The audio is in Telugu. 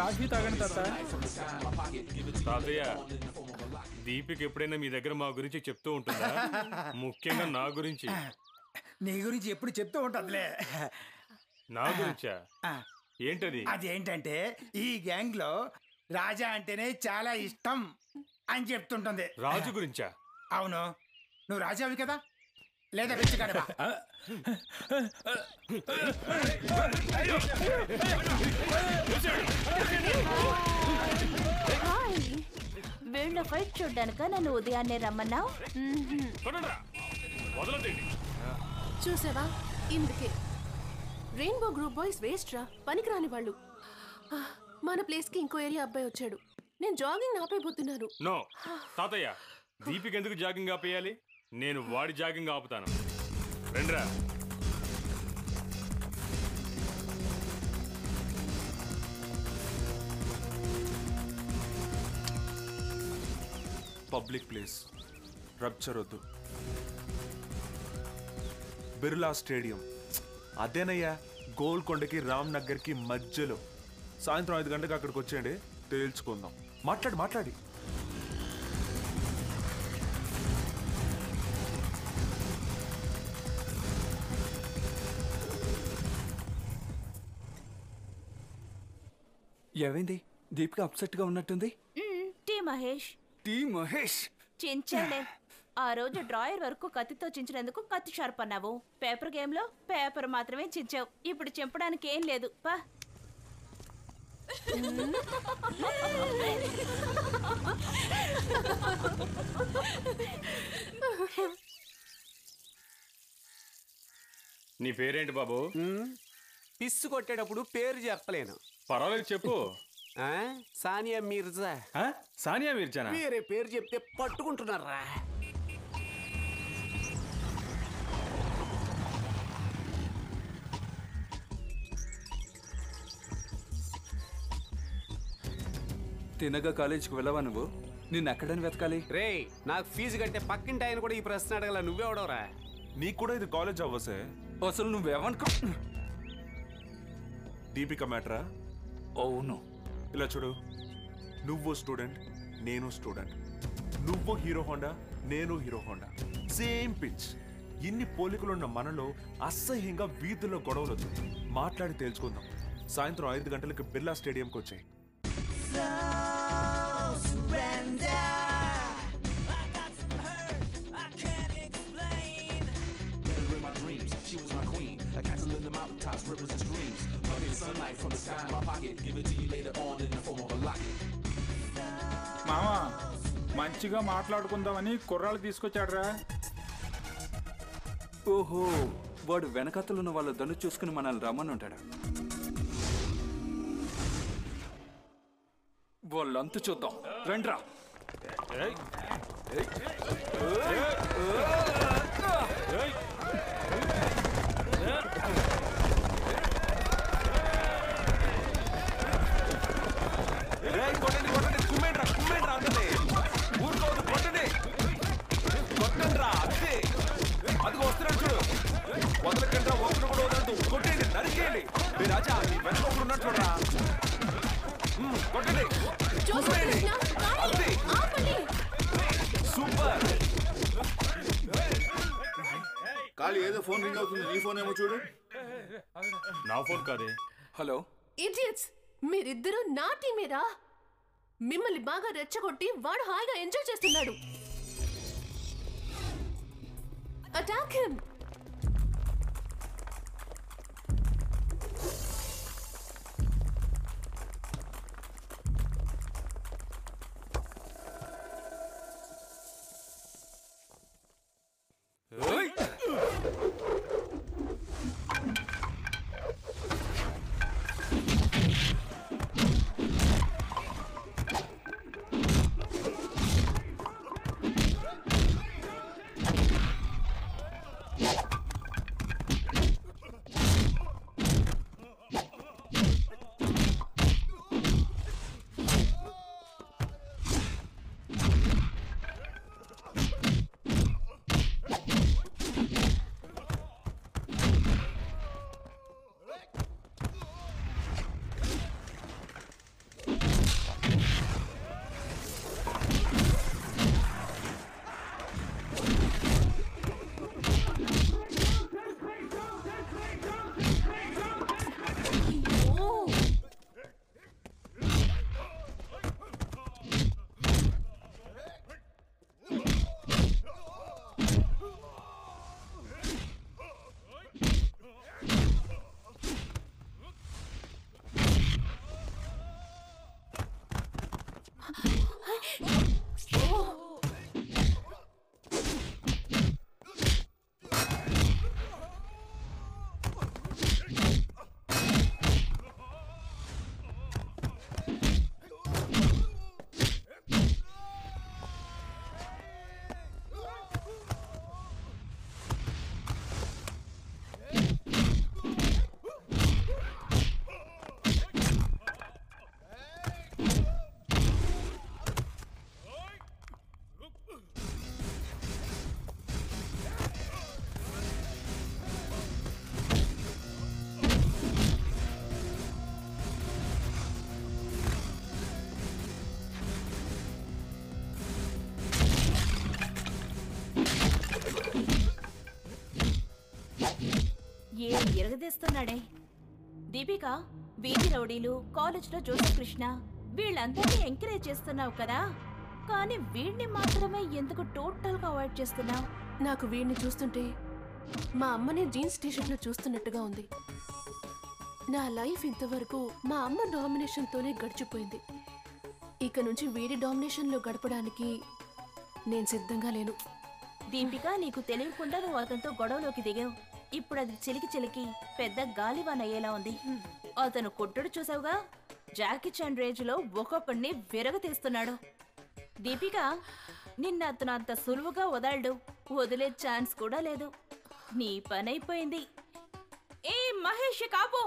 కాఫీ తాగండి తాత. తాతయ్య, దీపిక ఎప్పుడైనా మీ దగ్గర మా గురించి చెప్తూ ఉంటుందా? ముఖ్యంగా నా గురించి. నీ గురించి ఎప్పుడు చెప్తూ ఉంటుందిలే. నా గురించా? ఏంటది? అదేంటంటే ఈ గ్యాంగ్ లో రాజా అంటేనే చాలా ఇష్టం అని చెప్తుంటుంది. రాజు గురించా? అవును, నువ్వు రాజావి కదా, లేదా పిచ్చికాడవా? వీళ్ళ ఫైట్ చూడ్డానిక నన్ను ఉదయాన్నే రమ్మన్నావు? చూసావా, ఇందుకే రెయిన్బో గ్రూప్ బాయ్స్ వేస్ట్ రా, పనికిరాని వాళ్ళు. మన ప్లేస్ కి ఇంకో ఏరియా అబ్బాయి వచ్చాడు. నేను జాగింగ్ ఆపైపోతున్నాను. నో తాతయ్య, దీపిక ఎందుకు జాగింగ్ ఆపేయాలి? నేను వాడి జాగింగ్ ఆపుతాను. రండ్రా. పబ్లిక్ ప్లేస్, రప్చర్ వద్దు. బిర్లా స్టేడియం అదేనయ్యా, గోల్కొండకి రామ్ నగర్కి మధ్యలో. సాయంత్రం 5 గంటలకు అక్కడికి వచ్చేయండి, తేల్చుకుందాం. మాట్లాడి ఏమైంది? దీపిక అప్సెట్ గా ఉన్నట్టుంది. టీ మహేష్ చించాడే. ఆ రోజు డ్రాయర్ వరకు కత్తితో చించినందుకు కత్తి షార్ప్ అన్నావు. పేపర్ గేమ్ లో పేపర్ మాత్రమే చించావు. ఇప్పుడు చింపడానికి ఏం లేదు. పా. నీ పేరేంటి బాబు? పిస్సు కొట్టేటప్పుడు పేరు చెప్పలేను. పర్వాలేదు చెప్పు. సానియా మీర్జా. సానియా మీర్జానా? వేరే పేరు చెప్తే పట్టుకుంటున్నారా? తినగా కాలేజీకి వెళ్ళవా నువ్వు? నిన్ను ఎక్కడని వెతకాలి? రే, నాకు ఫీజు కట్టే పక్కింటి ఆయన కూడా ఈ ప్రశ్న అడగల, నువ్వెవడవరా? నీకు కూడా ఇది కాలేజ్ అవ్వసే. అసలు నువ్వేమనుకో. దీపిక మ్యాటరా? అవును. ఇలా చూడు, నువ్వు స్టూడెంట్, నేను స్టూడెంట్. నువ్వు హీరో హోండా, నేను హీరో హోండా. Same pitch. ఇన్ని పోలికలున్న మనలో అసహ్యంగా వీధుల్లో గొడవలొద్దు. మాట్లాడి తేల్చుకుందాం. సాయంత్రం 5 గంటలకు బిర్లా స్టేడియంకి వచ్చాయి. She was my queen, a castle in the mountaintops, rivers and streams. Bucket sunlight from the sky in my pocket. Give it to you later on in the form of a locket. మామా, మంచిగా మాట్లాడుకుందామని కుర్రాళ్ళు తీసుకొచ్చాడ్రా. ఓహో, వాడు వెనకతలున్న వాళ్ళ దన్ను చూసుకుని మనల్ని రమ్మని ఉంటాడు. వాళ్ళంతా చూద్దాం, రండ్రా. అది వస్తున్నాడు చూడు, వదలకండి, వదలు కూడా వదలదు. కొట్టండి, నరికేయండి. రాజా వెనక ఉన్నాడు చూడరా, కొట్టండి. సూపర్. ఖాళీ ఏదో ఫోన్ రింగ్ అవుతుంది, నీ ఫోన్ ఏమో చూడు. నా ఫోన్ కాదే. హలో ఇడియట్స్, మీరిద్దరూ నా టీమేరా? మిమ్మల్ని బాగా రెచ్చగొట్టి వాడు హాయిగా ఎంజాయ్ చేస్తున్నాడు. Attack him. ఎరగదీస్తున్నాడే. దీపిక, వీధి రౌడీలు, కాలేజ్లో జోసెఫ్ కృష్ణ వీళ్ళందరినీ ఎంకరేజ్ చేస్తున్నావు కదా, కానీ వీడిని మాత్రమే ఎందుకు టోటల్గా అవాయిడ్ చేస్తున్నావు? నాకు వీడిని చూస్తుంటే మా అమ్మనే జీన్స్ టీషర్ట్లో చూస్తున్నట్టుగా ఉంది. నా లైఫ్ ఇంతవరకు మా అమ్మ డామినేషన్తోనే గడిచిపోయింది. ఇక నుంచి వీడి డామినేషన్లో గడపడానికి నేను సిద్ధంగా లేను. దీపిక, నీకు తెలియకుండా నువ్వు అతనితో గొడవలోకి దిగావు. ఇప్పుడు అది చిలికి చిలికి పెద్ద గాలివాన్ అయ్యేలా ఉంది. అతను కొట్టుడు చూసావుగా, జాకీ చాన్ రేంజ్లో ఒక్కొక్కడిని విరగతీస్తున్నాడు. దీపిక, నిన్న అతను అంత సులువుగా వదలడు, వదిలే ఛాన్స్ కూడా లేదు. నీ పనైపోయింది. ఏ మహేష్, కాపు!